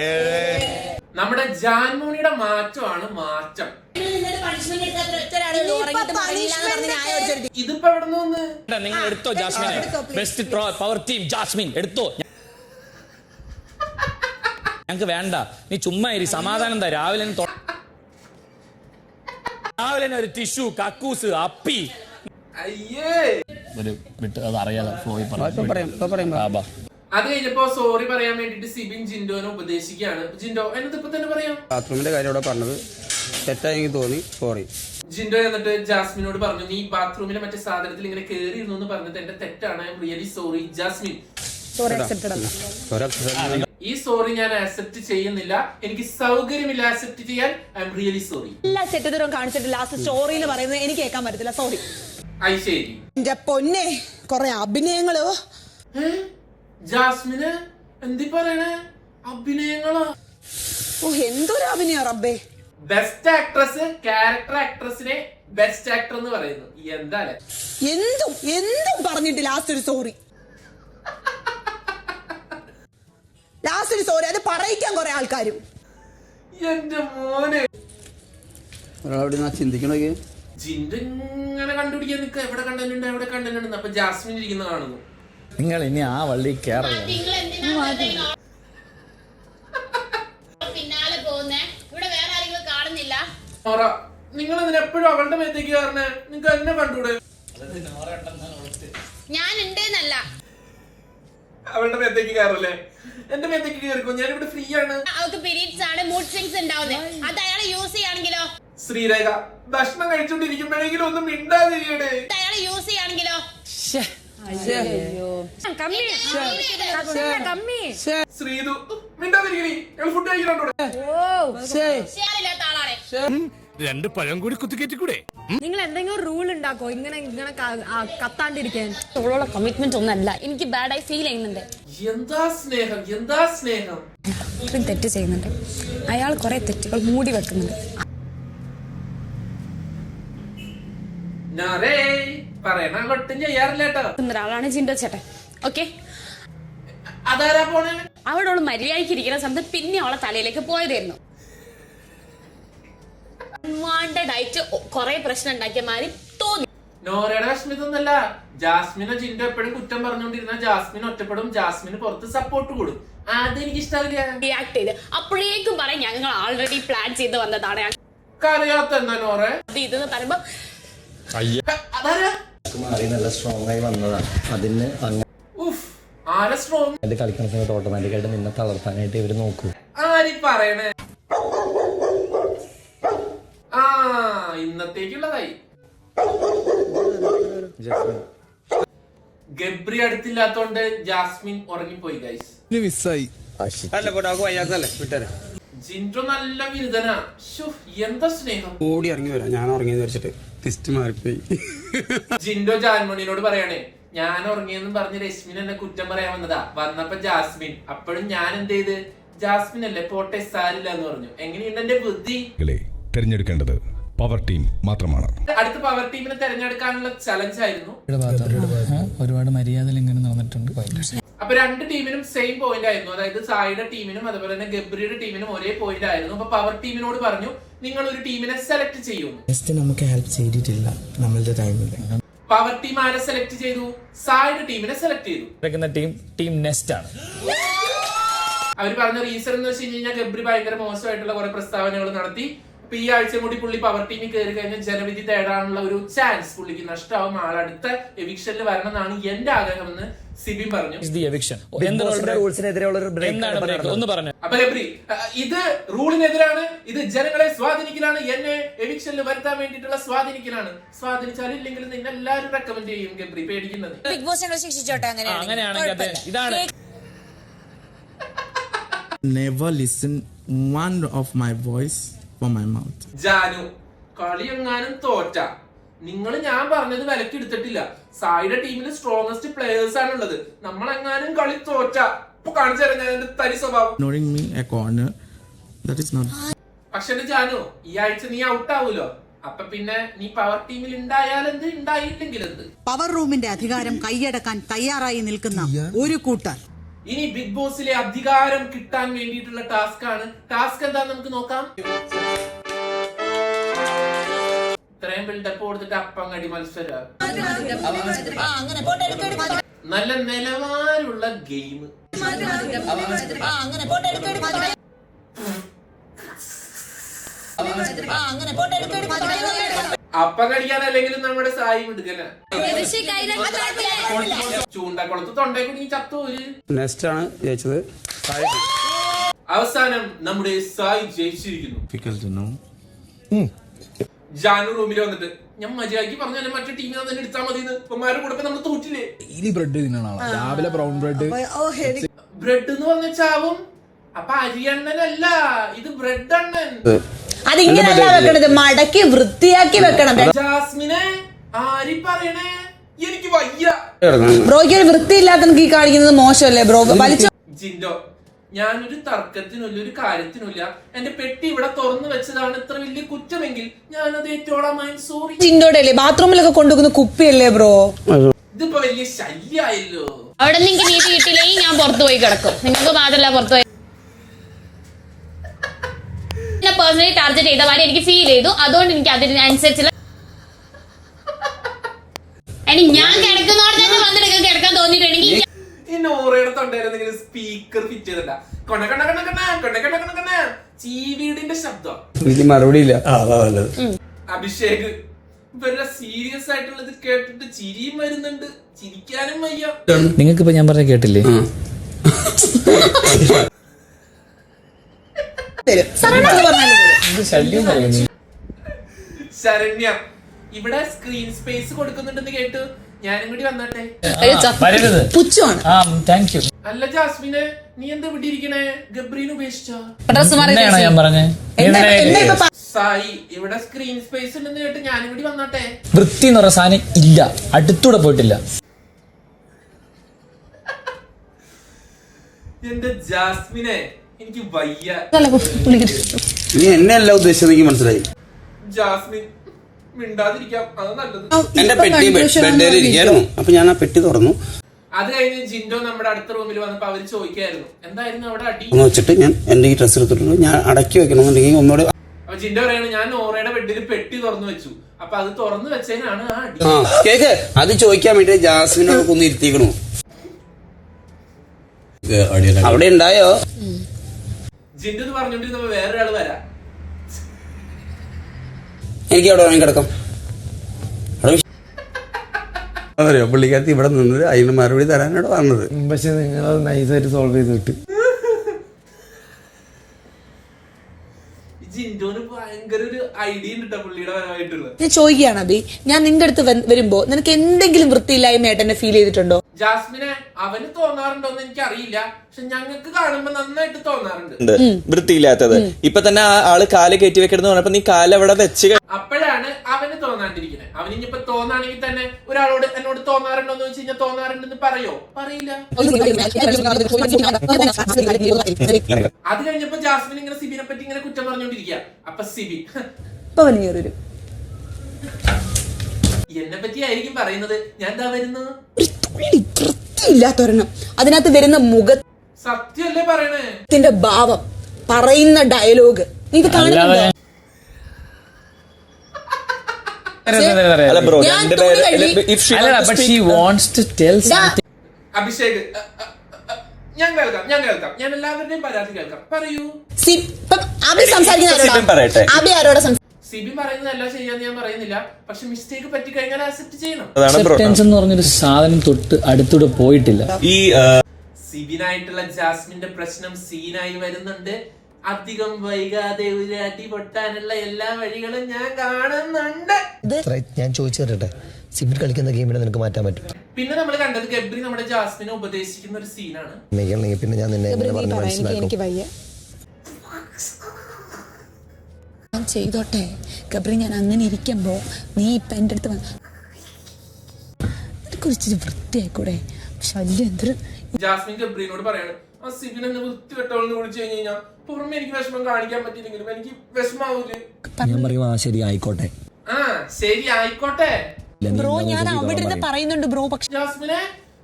7 നമ്മുടെ ജാൻമോണിയുടെ മാറ്റമാണ് മാറ്റം. ഇതിപ്പോ എവിടെ നിന്ന് വന്ന്? നിങ്ങൾ എടുത്തോ ജാസ്മിനെ. ബെസ്റ്റ് പവർ ടീം ജാസ്മിൻ എടുത്തോ. ഞങ്ങക്ക് വേണ്ട, നീ ചുമ്മാ ഇരി, സമാധാനം താ. രാവിലെ ഒരു ടിഷ്യൂ, കക്കൂസ്, അപ്പി അയ്യേ ഒരു വിട്ട് അത് അറിയാലോ. അത് കഴിഞ്ഞപ്പോ സോറി പറയാൻ വേണ്ടിട്ട് സിബിൻ ജിൻഡോനെ ഉപദേശിക്കുകയാണ്. ജിൻഡോ എന്നിട്ട് ഇപ്പൊ തന്നെ പറയാം. ബാത്റൂമിന്റെ കാര്യം ഇവിടെ പറഞ്ഞത് തെറ്റായി തോന്നി, സോറി. ജിൻഡോ എന്നിട്ട് ജാസ്മിനോട് പറഞ്ഞു, നീ ബാത്റൂമിലെ മറ്റേ സാധനത്തിൽ ഇങ്ങനെ കേറിയിരുന്നു എന്ന് പറഞ്ഞത് എന്റെ തെറ്റാണ്, I am really sorry Jasmin. ഈ സോറി ഞാൻ ആക്സെപ്റ്റ് ചെയ്യുന്നില്ല, എനിക്ക് സൗകര്യമില്ല ആക്സെപ്റ്റ് ചെയ്യാൻ, ഐ എം റിയലി സോറി. എല്ലാ സെറ്റത്തരം കാണിച്ചിട്ട് ലാസ്റ്റ് സ്റ്റോറിയിൽ പറയുന്നത് എനിക്ക് കേൾക്കാൻ പറ്റത്തില്ല, സോറി. ശരി എന്റെ പൊന്നെ, കൊറേ അഭിനയങ്ങളോ. ജാസ്മിന് എന്തി പറയണേ? അഭിനയങ്ങളോ? ഓ എന്തൊരു അഭിനയ റബ്ബേ. ബെസ്റ്റ് ആക്ട്രസ് ക്യാരക്ടർ ആക്ട്രസിനെ ബെസ്റ്റ് ആക്ടർ എന്ന് പറയുന്നു. എന്താ എന്തും പറഞ്ഞിട്ട് ലാസ്റ്റ് ഒരു സോറി. ലാസ്റ്റ് ഒരു സോറി, അത് പറയിക്കാൻ കുറെ ആൾക്കാരും. എന്റെ മോനെ ചിന്തിക്കണേ. ജിൻഡോ ഇങ്ങനെ കണ്ടുപിടിക്കാൻ നിൽക്കുക, എവിടെ കണ്ടിട്ടുണ്ട്. അപ്പൊ ജാസ്മിൻ ഇരിക്കുന്ന കാണുന്നു. നിങ്ങൾ ഇനി ആ വള്ളി കേറല്ല. പിന്നാലെ പോകുന്നേ, ഇവിടെ വേറെ ആരെങ്കിലും കാണുന്നില്ല. നിങ്ങൾ ഇതിനെപ്പോഴും അവളുടെ മേത്തേക്ക് കയറണേ? നിങ്ങൾക്ക് എന്നെ കണ്ടൂടെ? ഞാൻ ഉണ്ടെന്നല്ല, അവളുടെ മേത്തേക്ക് കയറല്ലേ? എന്റെ മേത്തേക്ക് കയറിക്കോ, ഞാനിവിടെ ഫ്രീ ആണ്. അവർക്ക് പീരീഡ്സ് ആണ്, മൂഡ് സ്വിങ്സ് ഉണ്ടാവുന്നത്. അത് അയാൾ യൂസ് ചെയ്യാണെങ്കിലോ? ശ്രീരേഖ ഭക്ഷണം കഴിച്ചോണ്ടിരിക്കുമ്പോഴെങ്കിലും ഒന്നും മിണ്ടാതിരിക്കണേ. അയാൾ യൂസ് ചെയ്യാണെങ്കിലോ? ശ്രീതു മിണ്ടാതിരിക്കണി, ഞങ്ങൾ ഫുഡ് കഴിക്കണോടെ. രണ്ട് പഴം കൂടി കുത്തിക്കേറ്റിക്കൂടെ? നിങ്ങൾ എന്തെങ്കിലും റൂൾ ഉണ്ടാക്കോ ഇങ്ങനെ ഇങ്ങനെ കത്താണ്ടിരിക്കാൻ? അവളോട് കമ്മിറ്റ്മെന്റ് ഒന്നല്ല, എനിക്ക് ബാഡായി ഫീൽ ചെയ്യുന്നുണ്ട്. എന്താ സ്നേഹം, എന്താ സ്നേഹം. തെറ്റ് ചെയ്യുന്നുണ്ട് അയാൾ, കുറെ തെറ്റുകൾ മൂടി വെക്കുന്നുണ്ട്. പറയണ ഒട്ടും ചെയ്യാറില്ല കേട്ടോ. ഒരാളാണ് ജിൻഡോ ചേട്ടൻ. ഓക്കെ, അതാരാ പോണേ? അവിടെ അവള് മര്യാദയ്ക്ക് ഇരിക്കുന്ന സമയത്ത് പിന്നെ അവളെ തലയിലേക്ക് പോയതായിരുന്നു. അൺവാണ്ടഡ് ആയിട്ട് കുറെ പ്രശ്നം ഉണ്ടാക്കിയ മാതിരി തോന്നി. നോറയുടെ വിഷമിതൊന്നല്ല, ജാസ്മിനെ ജിൻഡോ എപ്പോഴും കുറ്റം പറഞ്ഞുകൊണ്ടിരുന്ന ജാസ്മിൻ ഒറ്റപ്പെടും, ജാസ്മിന് പുറത്ത് സപ്പോർട്ട് കൊടുക്കും. അതെനിക്ക് ഇഷ്ടമില്ല. റിയാക്ട് ചെയ്ത് അപ്പോഴേക്കും പറയാം ഞങ്ങൾ ആൾറെഡി പ്ലാൻ ചെയ്ത് വന്നതാണ്. കറിയാത്ത എന്താ നോറെ ഇതെന്ന് പറയുമ്പോ അതാരാ? നല്ല സ്ട്രോങ് ആയി വന്നതാണ്. അതിന് ആരെ സ്ട്രോങ്? കളിക്കുന്ന സമയത്ത് ഓട്ടോമാറ്റിക്കായിട്ട് നിന്നെ തളർത്താനായിട്ട് ഇവര് നോക്കൂ. ആരി പറയണേ? ആ, ഇന്നത്തേക്കുള്ളതായി. ഗബ്രി അടുത്തില്ലാത്തോണ്ട് ജാസ്മിൻ ഉറങ്ങിപ്പോയി ഗൈസ്. മിസ്സായി. ജിൻഡോ നല്ല വിരുദ്ധനാ. എന്താ സ്നേഹം. ഓടി ഇറങ്ങി വരാം, ഞാൻ ഉറങ്ങിയെന്ന് വെച്ചിട്ട് തിരിച്ചു മാറിപ്പോയി. ജിൻഡോ ജാൻമണിയോട് പറയണേ, ഞാൻ ഉറങ്ങിയെന്നും പറഞ്ഞ് രശ്മിൻ എന്നെ കുറ്റം പറയാൻ വന്നതാ. വന്നപ്പോ ജാസ്മിൻ, അപ്പോഴും ഞാൻ എന്ത് ചെയ്ത്, ജാസ്മിൻ അല്ലേ പോട്ടെ സാരില്ല എന്ന് പറഞ്ഞു. എങ്ങനെയുണ്ട് എന്റെ ബുദ്ധി? തിരഞ്ഞെടുക്കേണ്ടത് പവർ ടീം മാത്രമാണ്. അടുത്ത പവർ ടീമിനെ തെരഞ്ഞെടുക്കാനുള്ള ചലഞ്ച് ആയിരുന്നു. ഒരുപാട് മര്യാദ ഇങ്ങനെ നടന്നിട്ടുണ്ട്. അപ്പൊ രണ്ട് ടീമിനും സെയിം പോയിന്റ് ആയിരുന്നു. അതായത് സായിയുടെ ടീമിനും അതുപോലെ തന്നെ ഗബ്രിയുടെ ടീമിനും ഒരേ പോയിന്റ് ആയിരുന്നു. അപ്പൊ പവർ ടീമിനോട് പറഞ്ഞു, നിങ്ങൾ ഒരു ടീമിനെ സെലക്ട് ചെയ്യുന്നു. നമുക്ക് ഹെൽപ്പ് ചെയ്തിട്ടില്ല നമ്മളുടെ ടൈമിൽ. പവർ ടീം ആരെ സെലക്ട് ചെയ്തു? സായിയുടെ ടീമിനെ സെലക്ട് ചെയ്തു. ടീം നെസ്റ്റ് ആണ്. അവർ പറഞ്ഞ റീസൺ എന്ന് വെച്ച് കഴിഞ്ഞാൽ ഗബ്രി ഭയങ്കര മോശമായിട്ടുള്ള കുറെ പ്രസ്താവനകൾ നടത്തി. അപ്പൊ ഈ ആഴ്ച കൂടി പുള്ളി പവർ ടീമിൽ കയറി കഴിഞ്ഞാൽ ജനവിധി തേടാനുള്ള ഒരു ചാൻസ് പുള്ളിക്ക് നഷ്ടമാവും. ആളടുത്ത എവിക്ഷനിൽ വരണം എന്നാണ് എന്റെ ആഗ്രഹം എന്ന് സിബിൻ പറഞ്ഞു. അപ്പൊ ഗബ്രി, ഇത് റൂളിനെതിരാണ്, ഇത് ജനങ്ങളെ സ്വാധീനിക്കലാണ്, എന്നെ എവിക്ഷനിൽ വരുത്താൻ വേണ്ടിയിട്ടുള്ള സ്വാധീനിക്കലാണ്. സ്വാധീനിച്ചാലും ഇല്ലെങ്കിലും നിങ്ങൾ എല്ലാവരും റെക്കമെൻഡ് ചെയ്യും ഗബ്രി, പേടിക്കുന്നത്. ബിഗ് ബോസ് ഞങ്ങൾ ശിക്ഷിച്ചോട്ടെ. അങ്ങനെയാണെങ്കിൽ ഇതാണ് Never listen one of my voice from my mouth. Janu, കളി എങ്ങാനും തോറ്റ നിങ്ങൾ ഞാൻ പറഞ്ഞത് വിലക്ക് എടുത്തിട്ടില്ല. സായിയുടെ ടീമിൽ സ്ട്രോങ്ങസ്റ്റ് പ്ലേയേഴ്സ് ആണുള്ളത്. നമ്മളെങ്ങാനും കളി തോറ്റ ഇപ്പൊ കാണിച്ചു തരാം ഞാൻ എന്റെ തരി സ്വഭാവം. Ignoring me a corner, that is not. പക്ഷെ ജാനു, ഈ ആഴ്ച നീ ഔട്ട് ആവൂലോ. അപ്പൊ പിന്നെ നീ പവർ ടീമിൽ ഉണ്ടായാലെന്ത്, ഉണ്ടായില്ലെങ്കിൽ എന്ത്. പവർ റൂമിന്റെ അധികാരം കൈയടക്കാൻ തയ്യാറായി നിൽക്കുന്ന ഒരു കൂട്ടർ ഇനി ബിഗ് ബോസിലെ അധികാരം കിട്ടാൻ വേണ്ടിയിട്ടുള്ള ടാസ്ക് ആണ്. ടാസ്ക് എന്താന്ന് നമുക്ക് നോക്കാം. ഇത്രയും ബിൽഡപ്പ് കൊടുത്തിട്ട് അപ്പങ്ങടി മത്സരം, നല്ല നിലവാരമുള്ള ഗെയിം. അപ്പം കടിക്കാനല്ലെങ്കിലും നമ്മുടെ സായി എടുക്കല. ചൂണ്ടക്കുളത്ത് തൊണ്ടേ കൂടി ചത്തോര്. നെക്സ്റ്റ് ആണ് ജയിച്ചത്. അവസാനം നമ്മുടെ Sai ജയിച്ചിരിക്കുന്നു. Difficult to know. Janu റൂമിൽ വന്നിട്ട് ഞാൻ മര്യാദയ്ക്ക് പറഞ്ഞാലും മറ്റേ ടീമിൽ തന്നെ എടുത്താൽ മതി. ഇപ്പമാരുടെ കൂടെ നമ്മൾ തോറ്റില്ലേ. ഈ ബ്രെഡ് തിന്നണ രാവിലെ ബ്രൗൺ ബ്രെഡ്. ബ്രെഡ് എന്ന് പറഞ്ഞ ചാവും. അപ്പൊ അരിയണ്ണനല്ല, ഇത് ബ്രെഡ് അണ്ണൻ. അതിങ്ങനല്ല വെക്കണത്, മടക്കി വൃത്തിയാക്കി വെക്കണം. ജാസ്മിനെ ആരി പറയണേ, എനിക്ക് വയ്യ. ബ്രോയ്ക്ക് ഒരു വൃത്തിയില്ലാത്ത ഈ കാണിക്കുന്നത് മോശമല്ലേ ബ്രോ? വലിച്ചു. ജിൻഡോ, ഞാനൊരു തർക്കത്തിനില്ല, ഒരു കാര്യത്തിനില്ല. എന്റെ പെട്ടി ഇവിടെ തുറന്നു വെച്ചതാണ് ഇത്ര വലിയ കുറ്റമെങ്കിൽ ഞാനത് ഏറ്റോളാം. സോറി. ജിൻഡോടെ അല്ലേ ബാത്റൂമിലൊക്കെ കൊണ്ടുവെക്കുന്ന കുപ്പിയല്ലേ ബ്രോ? ഇതിപ്പോ വലിയ ശല്യായല്ലോ. അവിടെ നിങ്ങൾക്ക് നീതി കിട്ടിയില്ലെങ്കിൽ ഞാൻ പുറത്തു പോയി കിടക്കും. നിങ്ങൾക്ക് മാത്രമല്ല പുറത്തു പോയി പേഴ്സണലി ടാർഗറ്റ് ചെയ്ത മാതിരി എനിക്ക് ഫീൽ ചെയ്തു. അതുകൊണ്ട് എനിക്ക് അതിനനുസരിച്ചുള്ള ഞാൻ കിടക്കുന്നോടെ തന്നെ വന്നിട്ട് കിടക്കാൻ തോന്നിയിട്ടുണ്ടെങ്കിൽ ഈ നോറയുടെ തൊണ്ടയിലെന്തെങ്കിലും സ്പീക്കർ ഫിറ്റ് ചെയ്തിട്ടാ കൊണ്ട കണ്ണ കണ്ണ കണ്ണ കൊണ്ട കണ്ണ കണ്ണ കണ്ണ ചീവീടിന്റെ ശബ്ദം. മറുപടി ഇല്ല. അഭിഷേക്, ഇവരുടെ സീരിയസ് ആയിട്ടുള്ളത് കേട്ടിട്ട് ചിരിയും വരുന്നുണ്ട്, ചിരിക്കാനും വയ്യ. നിങ്ങൾക്ക് ഇപ്പൊ ഞാൻ പറഞ്ഞ കേട്ടില്ലേ? ശരണ്യ, ഇവിടെ സ്ക്രീൻ സ്പേസ് കൊടുക്കുന്നുണ്ടെന്ന് കേട്ടു. ഞാനും കൂടി വന്നട്ടെ. വരരുത്. പുച്ഛമാണ്. Thank you. അല്ല ജാസ്മിനെ, നീ എന്താ ഇവിടെ ഇരിക്കണേ? ഗബ്രീനെ ഉപേക്ഷിച്ചോ? എന്താണ് ഞാൻ പറഞ്ഞേ? സായി, ഇവിടെ സ്ക്രീൻ സ്പേസ് ഉണ്ടെന്ന് കേട്ട് ഞാനും കൂടി വന്നോട്ടെ. വൃത്തി എന്ന് പറഞ്ഞ സാധനം ഇല്ല, അടുത്തൂടെ പോയിട്ടില്ല. എന്റെ ജാസ്മിനെ, എനിക്ക് വയ്യ. നീ എന്നെ അല്ല ഉദ്ദേശിച്ചത്, എനിക്ക് മനസ്സിലായി. ജാസ്മിൻ മിണ്ടാതിരിക്കാം, അത് നല്ലത്. എന്റെ പെട്ടി ബെഡിൽ ഇരിക്കായിരുന്നു. അപ്പൊ ഞാൻ ആ പെട്ടി തുറന്നു. അത് കഴിഞ്ഞ് ജിൻഡോ നമ്മുടെ അടുത്ത റൂമിൽ വന്നപ്പോ അവര് ചോദിക്കായിരുന്നു എന്തായിരുന്നു അവിടെ അടി ഒന്ന് വെച്ചിട്ട് ഞാൻ എന്റെ ഈ ഡ്രസ്സ് എടുത്തിട്ടുണ്ട്, ഞാൻ അടക്കി വെക്കണമെന്നുണ്ടെങ്കിൽ ഒന്നുകൂടെ. അപ്പൊ ജിൻഡോ പറയാണ് ഞാൻ നോറയുടെ ബെഡിൽ പെട്ടി തുറന്നു വെച്ചു. അപ്പൊ അത് തുറന്നു വെച്ചതിനാണ് ആ അടി. കേക്ക് അത് ചോദിക്കാൻ വേണ്ടി ജാസ്മിനോട് ഒന്ന് ഇരുത്തിക്കണു. അവിടെ ഉണ്ടായോ? ജിൻഡോ ഇത് പറഞ്ഞോണ്ടിരുന്നപ്പോ വേറൊരാള് വരാം. എനിക്ക് അവിടെ വാങ്ങി കിടക്കാം. അറിയോ പുള്ളിക്കാരത്തി ഇവിടെ നിന്നത് അതിന് മറുപടി തരാനാണ് പറഞ്ഞത്. പക്ഷെ നിങ്ങൾ നൈസായിട്ട് സോൾവ് ചെയ്ത് വിട്ട്. ജിൻഡോന് ഭയങ്കര ഒരു ഐഡിയ ഉണ്ട് പുള്ളിയുടെ പരമായിട്ടുള്ള. ഞാൻ ചോദിക്കുകയാണ് അബി, ഞാൻ നിന്റെ അടുത്ത് വരുമ്പോ നിനക്ക് എന്തെങ്കിലും വൃത്തിയില്ലായ്മയായിട്ട് എന്നെ ഫീൽ ചെയ്തിട്ടുണ്ടോ? ജാസ്മിനെ, അവന് തോന്നാറുണ്ടോന്ന് എനിക്ക് അറിയില്ല, പക്ഷെ ഞങ്ങൾക്ക് കാണുമ്പോ നന്നായിട്ട് തോന്നാറുണ്ട് വൃത്തിയില്ലാത്തത്. ഇപ്പൊ തന്നെ ആള് കാല് കയറ്റി വെക്കണമെന്ന് പറഞ്ഞപ്പോ നീ കാല് അവിടെ വെച്ച് അപ്പോഴാണ് അവന് തോന്നാണ്ടിരിക്കുന്നത്. അവന് ഇനിയിപ്പോ തോന്നാണെങ്കിൽ തന്നെ ഒരാളോട് എന്നോട് തോന്നാറുണ്ടോന്ന് വെച്ച് കഴിഞ്ഞാൽ തോന്നാറുണ്ടെന്ന് പറയോ? പറയില്ല. അത് കഴിഞ്ഞപ്പോ ജാസ്മിൻ ഇങ്ങനെ സിബിനെ പറ്റി ഇങ്ങനെ കുറ്റം പറഞ്ഞോണ്ടിരിക്കുക. അപ്പൊ സിബി എന്നെ പറ്റി ആയിരിക്കും പറയുന്നത്. ഞാൻ എന്താ വരുന്നു? വൃത്തിയില്ലാത്തൊരെണ്ണം. അതിനകത്ത് വരുന്ന സത്യമല്ലേ പറയണേ? മുഖത്തിന്റെ ഭാവം, പറയുന്ന ഡയലോഗ് ഇത് കാണുന്നുണ്ടോ? അഭിഷേക്, ഞാൻ കേൾക്കാം, ഞാൻ എല്ലാവരുടെയും പരാതി കേൾക്കാം. പറയൂ. അബി ആരോടെ സിബി പറയുന്നതെല്ലാം ശരിയാന്ന് ഞാൻ പറയുന്നില്ല, പക്ഷെ മിസ്റ്റേക്ക് പറ്റി കഴിഞ്ഞാൽ ആക്സെപ്റ്റ് ചെയ്യണം. അക്സെപ്റ്റൻസ് എന്ന് പറഞ്ഞൊരു സാധനം തൊട്ട് അടുത്തൂടെ പോയിട്ടില്ല. ഈ സിബിനായിട്ടുള്ള ജാസ്മിന്റെ പ്രശ്നം സീനായി വരുന്നുണ്ട്. അധികം വൈകാതെ ഒരു അടി പൊട്ടാനുള്ള എല്ലാ വഴികളും ഞാൻ കാണുന്നുണ്ട്. ഞാൻ ചോദിച്ചു തരട്ടെ, സിബിൻ കളിക്കുന്ന ഗെയിമിനെ നിനക്ക് മാറ്റാൻ പറ്റും? പിന്നെ നമ്മൾ കണ്ടത് ഗബ്രി നമ്മുടെ ജാസ്മിനെ ഉപദേശിക്കുന്ന ഒരു സീനാണ്. പിന്നെ ഞാൻ നിന്നെ മനസ്സിലാക്കും. ഞാൻ ചെയ്തോട്ടെ ഗബ്രി, ഞാൻ അങ്ങനെ ഇരിക്കുമ്പോ നീ ഇപ്പൊ എന്റെ അടുത്ത് കുറിച്ച് വൃത്തിയായിക്കൂടെ? ശല്യം എന്തൊരു. ജാസ്മിൻ ഗബ്രീനോട് പറയാണ്, ആ സിബിൻ എന്നെ വൃത്തി കെട്ടവളെന്ന് വിളിച്ചു കഴിഞ്ഞ് കഴിഞ്ഞാൽ പുറമെ എനിക്ക് വിഷമം കാണിക്കാൻ പറ്റിയില്ലെങ്കിലും എനിക്ക് വിഷമാവൂലേ? ഞാൻ പറയും ആ ശരി ആയിക്കോട്ടെ. ശരി ആയിക്കോട്ടെ ബ്രോ, ഞാൻ അവിടെ ഇരുന്ന് പറയുന്നുണ്ട് ബ്രോ. പക്ഷെ ജാസ്മിനെ,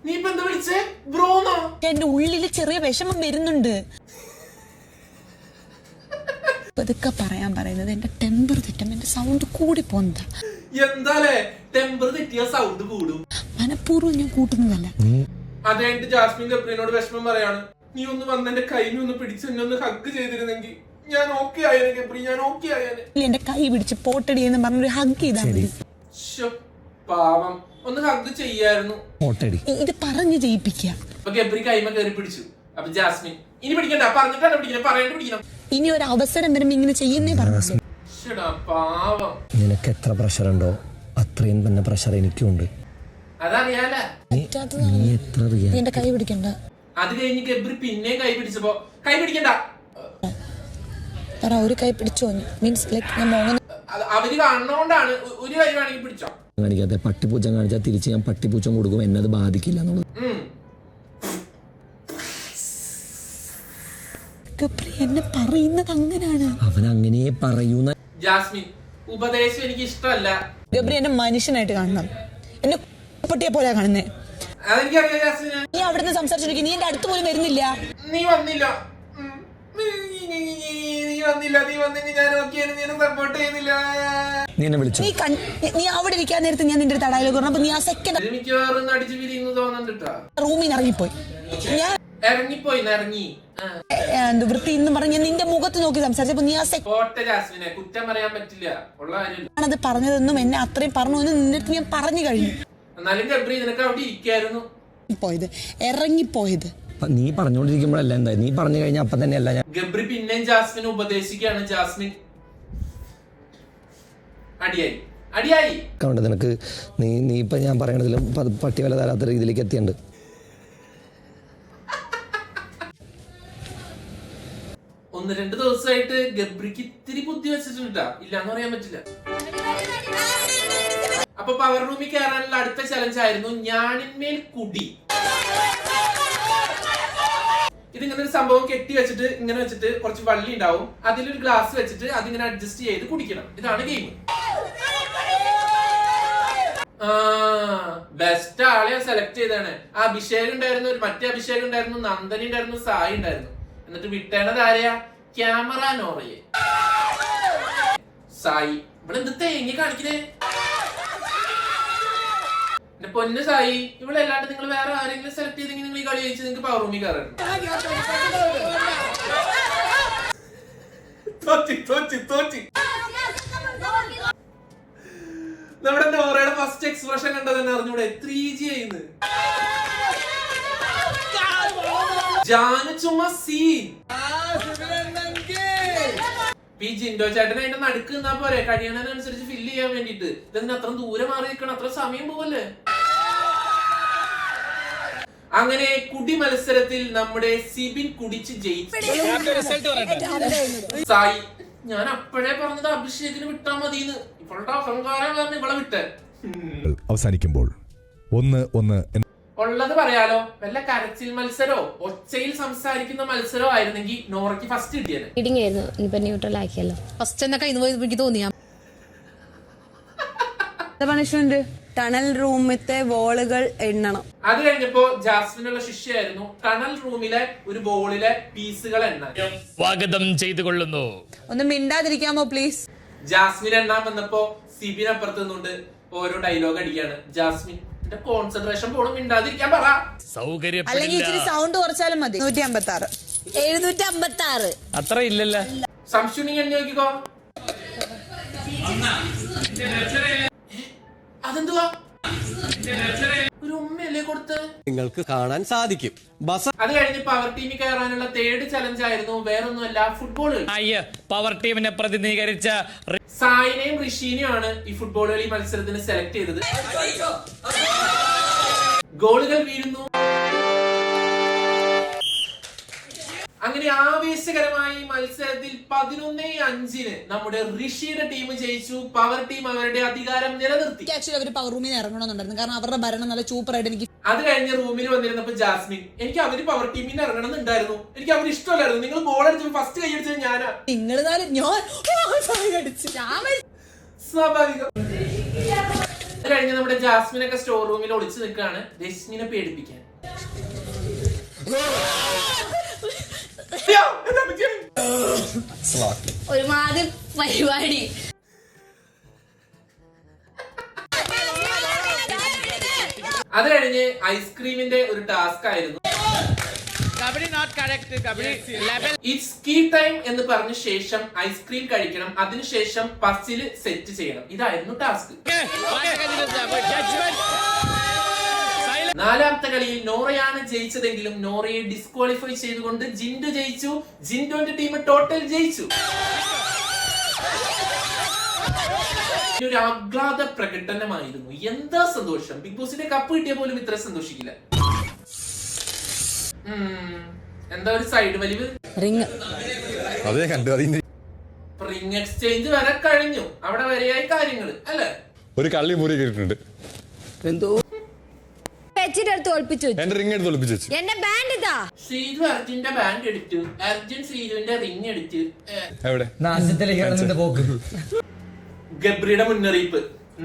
നീ ഇപ്പൊ എന്താ വിളിച്ചേ ബ്രോന്നോ? എന്റെ ഉള്ളില് ചെറിയ വിഷമം വരുന്നുണ്ട്. ഇതൊക്കെ പറയുന്നത് എന്റെ ടെമ്പർ തെറ്റും, എന്റെ സൗണ്ട് കൂടി പോന്നതാ. എന്താലേ ടെമ്പർ തെറ്റിയ സൗണ്ട് കൂടും? മനഃപൂർവ്വം ഞാൻ കൂട്ടുന്നതല്ല. അതായിട്ട് ജാസ്മിൻ ഗബ്രീനോട് വിഷമം പറയാണ്, നീ ഒന്ന് വന്ന് എന്റെ കൈമ ഒന്ന് പിടിച്ച് എന്നെ ഒന്ന് ഹഗ് ചെയ്തിരുന്നെങ്കിൽ ഞാൻ ഓക്കെ ആയേനെ ഗബ്രി, ഞാൻ ഓക്കെ ആയേനെ. എന്റെ കൈ പിടിച്ച് പോട്ടടി എന്ന് പറഞ്ഞൊരു ഹഗ് ചെയ്താൽ മതി. പാവം, ഒന്ന് ഹഗ് ചെയ്യായിരുന്നു. ഇത് പറഞ്ഞു ചെയ്യിപ്പിക്കുക. അപ്പൊ ഗബ്രി കൈമ കയറി പിടിച്ചു. അപ്പൊ ജാസ്മിൻ, ഇനി പിടിക്കണ്ട, പറഞ്ഞിട്ടാണ് പിടിക്കണം, പറയേണ്ടി പിടിക്കണം. ഇനി ഒരു അവസരം വരുമ്പോ ഇങ്ങനെ ചെയ്യുന്നേ പറഞ്ഞു. പാവം, നിനക്ക് എത്ര പ്രഷർ ഉണ്ടോ അത്രയും തന്നെ പ്രഷർ എനിക്കും ഉണ്ട്. അതറിയാല. എന്റെ കൈ പിടിക്കണ്ട. അത് കഴിഞ്ഞ് ഗബ്രി പിന്നെ കൈ പിടിച്ചപ്പോ കൈ പിടിക്കണ്ട ഒരു കൈ പിടിച്ചോ മീൻസ് ലൈക്ക് ഞാൻ മോങ്ങുന്ന. അവര് കാണുന്നോണ്ടാണ്. ഒരു കൈ വേണമെങ്കിൽ പിടിച്ചോ. കാണിക്കാതെ പട്ടിപ്പൂച്ച കാണിച്ചാൽ തിരിച്ച് ഞാൻ പട്ടിപ്പൂച്ച കൊടുക്കും, എന്നത് ബാധിക്കില്ല എന്നുള്ളത്. എന്നെ പറയുന്നത് അങ്ങനെയാണ്. അവൻ അങ്ങനെ പറയുന്ന. ജാസ്മിൻ, ഉപദേശം എനിക്ക് ഇഷ്ടമല്ല. ഗബ്രി എന്നെ മനുഷ്യനായിട്ട് കാണണം, എന്നെ പൊട്ടിയെ പോലെ കാണുന്നേ. അതെനിക്കറിയാം ജാസ്മിൻ. നീ അവിടുന്ന് സംസാരിച്ചിരിക്കും, നീ എന്റെ അടുത്ത് പോലും വരുന്നില്ല. നീ വന്നില്ല, നീ വന്നെങ്കിൽ ഞാൻ ഓക്കെയായിരുന്നു, ഞാൻ സപ്പോർട്ട് ചെയ്യുന്നില്ല. നീ അവിടെ ഇരിക്കാൻ നേരത്ത് ഞാൻ നിന്റെ തടായിലേക്ക് പറഞ്ഞു. അപ്പൊ നീ ആ സെക്കൻഡ് മിക്കവാറും അടിച്ചു പിരിയുന്നു തോന്നുന്നുണ്ട്. റൂമിൽ നിന്ന് ഇറങ്ങിപ്പോയി. ഞാൻ ഇറങ്ങി വൃത്തി എന്ന് പറഞ്ഞ് നിന്റെ മുഖത്ത് നോക്കി സംസാരിച്ചപ്പോ നീ ആ ജാസ്മിനെ കുറ്റം പറയാൻ പറ്റില്ല, ഉള്ള കാര്യമില്ല. പറഞ്ഞതൊന്നും എന്നെ അത്രയും പറഞ്ഞു എന്ന് നിന്റെ അടുത്ത് ഞാൻ പറഞ്ഞു കഴിഞ്ഞു. എന്നാലും ഗബ്രി നിനക്ക് അവിടെ ഇരിക്കായിരുന്നു. ഇറങ്ങിപ്പോയത് നീ പറഞ്ഞോണ്ടിരിക്കുമ്പോഴല്ല, എന്താ നീ പറഞ്ഞു കഴിഞ്ഞാൽ അപ്പൊ തന്നെ അല്ല. ഗബ്രി പിന്നെയും ജാസ്മിനെ ഉപദേശിക്കുകയാണ്. ജാസ്മിൻ അടിയായി. അടിയായി. നിനക്ക് നീ ഇപ്പൊ ഞാൻ പറയണതിലും പട്ടി വില തരാത്ത രീതിയിലേക്ക് എത്തിയുണ്ട്. 1-2 ദിവസമായിട്ട് ഗബ്രിക്ക് ഇത്തിരി ബുദ്ധി വെച്ചിട്ടുണ്ട്, ഇല്ലാന്ന് പറയാൻ പറ്റില്ല. അപ്പൊ പവർ റൂമിൽ കയറാനുള്ള അടുത്ത ചലഞ്ച് ആയിരുന്നു ഞാണിന്മേൽ കുടി. ഇതിങ്ങനെ ഒരു സംഭവം കെട്ടി വെച്ചിട്ട് ഇങ്ങനെ വെച്ചിട്ട് കുറച്ച് വള്ളി ഉണ്ടാവും, അതിലൊരു ഗ്ലാസ് വെച്ചിട്ട് അതിങ്ങനെ അഡ്ജസ്റ്റ് ചെയ്ത് കുടിക്കണം. ഇതാണ് ഗെയിം. ബെസ്റ്റ് ആളെ സെലക്ട് ചെയ്താണ്. ആ അഭിഷേക് ഉണ്ടായിരുന്നു, മറ്റേ അഭിഷേക് ഉണ്ടായിരുന്നു, നന്ദനി ഉണ്ടായിരുന്നു, സായി ഉണ്ടായിരുന്നു. എന്നിട്ട് വിട്ടേണത് ആരെയാ? ക്യാമറ നോറയെ. സായി ഇവിടെ എന്ത് തേങ്ങി കാണിക്കുന്നേ? എന്റെ പൊന്ന് സായി, ഇവിടെ അല്ലാണ്ട് നിങ്ങൾ വേറെ ആരെങ്കിലും സെലക്ട് ചെയ്തെങ്കിൽ നിങ്ങൾ ഈ കളി ജയിച്ച് നിങ്ങൾക്ക് പവർ റൂമിൽ കയറണം. നമ്മുടെ നോറയുടെ ഫസ്റ്റ് എക്സ്പ്രഷൻ കണ്ടത് തന്നെ അറിഞ്ഞൂടെ? 3G ആയിന്ന്. ജാന് ചുമ്മാ സീൻ. ഈ ജിൻഡോ ചേട്ടൻ അതിന്റെ നടുക്ക് നിന്നാ പോരെ, കഴിയണതിനനുസരിച്ച് ഫില്ല് ചെയ്യാൻ വേണ്ടിട്ട്. ഇതിന് അത്ര ദൂരെ മാറി നിൽക്കണം, അത്ര സമയം പോവല്ലേ? അങ്ങനെ കുടി മത്സരത്തിൽ നമ്മുടെ സിബിൻ കുടിച്ച് ജയിച്ചു. സായി, ഞാൻ അപ്പോഴേ പറഞ്ഞത് അഭിഷേകിന് വിട്ടാ മതിന്ന്. ഇവളുടെ അഹങ്കാരം കാരണം ഇവളെ വിട്ട്. അവസാനിക്കുമ്പോൾ 1-1 ഉള്ളത് പറയാലോ, വല്ല കരച്ചിൽ മത്സരോ ഒച്ചയിൽ സംസാരിക്കുന്ന മത്സരോ ആയിരുന്നെങ്കിൽ നോറയ്ക്ക് ഫസ്റ്റ് കിട്ടിയത്. ന്യൂട്രൽ ആക്കിയല്ലോ. ഫസ്റ്റ് എന്നൊക്കെ എനിക്ക് തോന്നിയാ പണിഷ്മെന്റ് ടണൽ റൂമിലത്തെ വോളുകൾ എണ്ണണം. അത് കഴിഞ്ഞപ്പോ ജാസ്മിനുള്ള ശിക്ഷയായിരുന്നു ടണൽ റൂമിലെ ഒരു ബോളിലെ പീസുകൾ എണ്ണാൻ. സ്വാഗതം ചെയ്തു കൊള്ളുന്നു. ഒന്ന് മിണ്ടാതിരിക്കാമോ പ്ലീസ്? ജാസ്മിൻ എണ്ണാൻ വന്നപ്പോ സിബിൻ അപ്പുറത്ത് നിന്നുകൊണ്ട് ഓരോ ഡയലോഗ് അടിക്കാണ്. ജാസ്മിൻ കോൺസെൻട്രേഷൻ പോലും മിണ്ടാതിരിക്കാൻ പറ. അല്ലെങ്കിൽ ഇച്ചിരി സൗണ്ട് കുറച്ചാലും മതി. 156 756 അത്ര ഇല്ലല്ലോ. സംശയം നീ എണ്ണി നോക്കിക്കോ. അതെന്തുവാ ഒരു ഉമ്മയല്ലേ കൊടുത്ത്? നിങ്ങൾക്ക് കാണാൻ സാധിക്കും. അത് കഴിഞ്ഞ് പവർ ടീമിൽ കയറാനുള്ള 3rd ചലഞ്ച് ആയിരുന്നു വേറൊന്നുമല്ല, ഫുട്ബോൾ കളി. പവർ ടീമിനെ പ്രതിനിധീകരിച്ച സായിനെയും ഋഷീനെയും ആണ് ഈ ഫുട്ബോൾ കളി മത്സരത്തിന് സെലക്ട് ചെയ്തത്. ഗോളുകൾ വീഴുന്നു. അങ്ങനെ ആവേശകരമായി മത്സരത്തിൽ 11-5 നമ്മുടെ ഋഷിയുടെ ടീം ജയിച്ചു. പവർ ടീം അവരുടെ അധികാരം നിലനിർത്തി. ആക്ച്വലി അവർ പവർ റൂമിൽ ഇറങ്ങണമെന്നുണ്ടായിരുന്നു, കാരണം അവരുടെ ഭരണം നല്ല സൂപ്പറായിട്ട് എനിക്ക്. അത് കഴിഞ്ഞ് റൂമിൽ വന്നിരുന്നപ്പോ ജാസ്മിൻ, എനിക്ക് അവര് പവർ ടീമിൽ ഇറങ്ങണം എന്നുണ്ടായിരുന്നു, എനിക്ക് അവർ ഇഷ്ടമല്ലായിരുന്നു. നിങ്ങൾ ഗോൾ അടിച്ചപ്പോൾ ഫസ്റ്റ് കൈ അടിച്ചത് ഞാനാ. സ്വാഭാവികം. അത് കഴിഞ്ഞ് നമ്മുടെ ജാസ്മിനൊക്കെ സ്റ്റോർ റൂമിൽ ഒളിച്ചു നിൽക്കുകയാണ് രശ്മിനെ പേടിപ്പിക്കാൻ. ഒരുമാതിരി പരിപാടി. അത് കഴിഞ്ഞ് ഐസ്ക്രീമിന്റെ ഒരു ടാസ്ക് ആയിരുന്നു. ഇറ്റ്സ് കീ ടൈം എന്ന് പറഞ്ഞ ശേഷം ഐസ്ക്രീം കഴിക്കണം, അതിനുശേഷം പസില് സെറ്റ് ചെയ്യണം. ഇതായിരുന്നു ടാസ്ക്. 4ാമത്തെ കളിയിൽ നോറയാണ് ജയിച്ചതെങ്കിലും നോറയെ ഡിസ്ക്വാളിഫൈ ചെയ്തുകൊണ്ട് ജിൻഡു ജയിച്ചു. ജിൻഡുവിന്റെ ടീം ടോട്ടൽ ജയിച്ചു. ഒരു ആഹ്ലാദ പ്രകടനമായിരുന്നു. എന്താ സന്തോഷം! ബിഗ് ബോസിന്റെ കപ്പ് കിട്ടിയ പോലും ഇത്ര സന്തോഷിക്കില്ല. എന്താ ഒരു സൈഡ് വലിവ്? റിംഗ് എക്സ്ചേഞ്ച് വരെ കഴിഞ്ഞു. അവിടെ വരെയായി കാര്യങ്ങൾ അല്ലേ? ഒരു കള്ളി മുറി കേട്ടിട്ടുണ്ട്. എന്തോ എന്റെ ബാൻഡ് ഇതാ. ശ്രീജു അർജുന്റെ ബാൻഡ് എടുത്തു, അർജുൻ ശ്രീജുവിന്റെ റിംഗ് എടുത്തു. ഗബ്രിയുടെ മുന്നറിയിപ്പ്,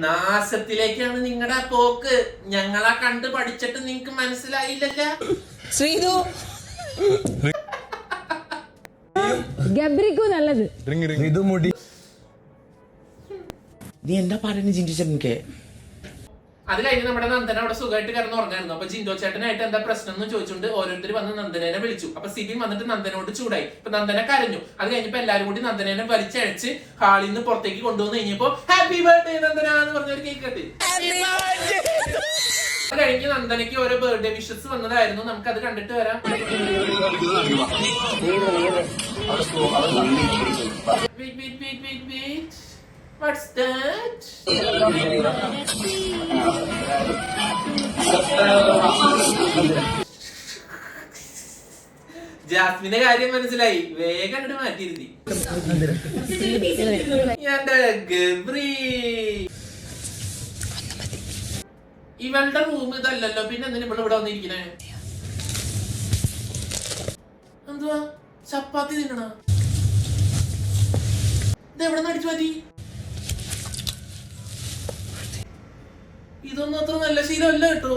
നാശത്തിലേക്കാണ് നിങ്ങളുടെ പോക്ക്. ഞങ്ങളെ കണ്ട് പഠിച്ചിട്ട് നിങ്ങക്ക് മനസ്സിലായില്ലല്ല. ശ്രീതു ഗബ്രിക്കു നല്ലത്. നീ എന്താ പറയുന്നത് ജിൻഡു ചേട്ടനൊക്കെ? അത് കഴിഞ്ഞ് നമ്മുടെ നന്ദന അവിടെ സുഖമായിട്ട് കിടന്ന് ഉറങ്ങായിരുന്നു. അപ്പൊ ജിൻഡോ ചേട്ടനായിട്ട് എന്താ പ്രശ്നം എന്ന് ചോദിച്ചുകൊണ്ട് ഓരോരുത്തർ വന്ന് നന്ദനെ വിളിച്ചു. അപ്പൊ സിബിൻ വന്നിട്ട് നന്ദനോട് ചൂടായി. ഇപ്പൊ നന്ദന കരഞ്ഞു. അത് കഴിഞ്ഞപ്പോ എല്ലാരും കൂടി നന്ദനെ വലിച്ചഴച്ച് ഹാളിൽ നിന്ന് പുറത്തേക്ക് കൊണ്ടുവന്ന് കഴിഞ്ഞപ്പോ ഹാപ്പി ബർത്ത്ഡേ നന്ദന എന്ന് പറഞ്ഞൊരു കേക്ക് കട്ടി. അത് കഴിഞ്ഞ് നന്ദനയ്ക്ക് ഓരോ ബർത്ത്ഡേ വിഷസ് വന്നതായിരുന്നു. നമുക്ക് അത് കണ്ടിട്ട് വരാം. What's that? ജാസ്മിന്റെ കാര്യം മനസ്സിലായി, വേഗം അങ്ങോട്ട് മാറ്റിയിരുത്തി. എന്റെ ഗബ്രി, ഇവളുടെ റൂം ഇതല്ലല്ലോ, പിന്നെ എന്തിനാ ഇവിടെ ഇവിടെ വന്നിരിക്കണേ? എന്തുവാ ചപ്പാത്തി തിന്നണ? ഇത് എവിടെ നിന്ന് അടിച്ചു മാറ്റി? ഇതൊന്നും അത്ര നല്ല ശീലമല്ല കേട്ടോ.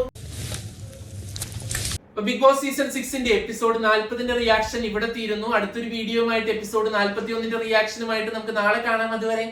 Bigg Boss season 6 episode 40 reaction ഇവിടെ തീരുന്നു. അടുത്തൊരു വീഡിയോയുമായിട്ട് എപ്പിസോഡ് 41 റിയാക്ഷനുമായിട്ട് നമുക്ക് നാളെ കാണാം. അതുവരെ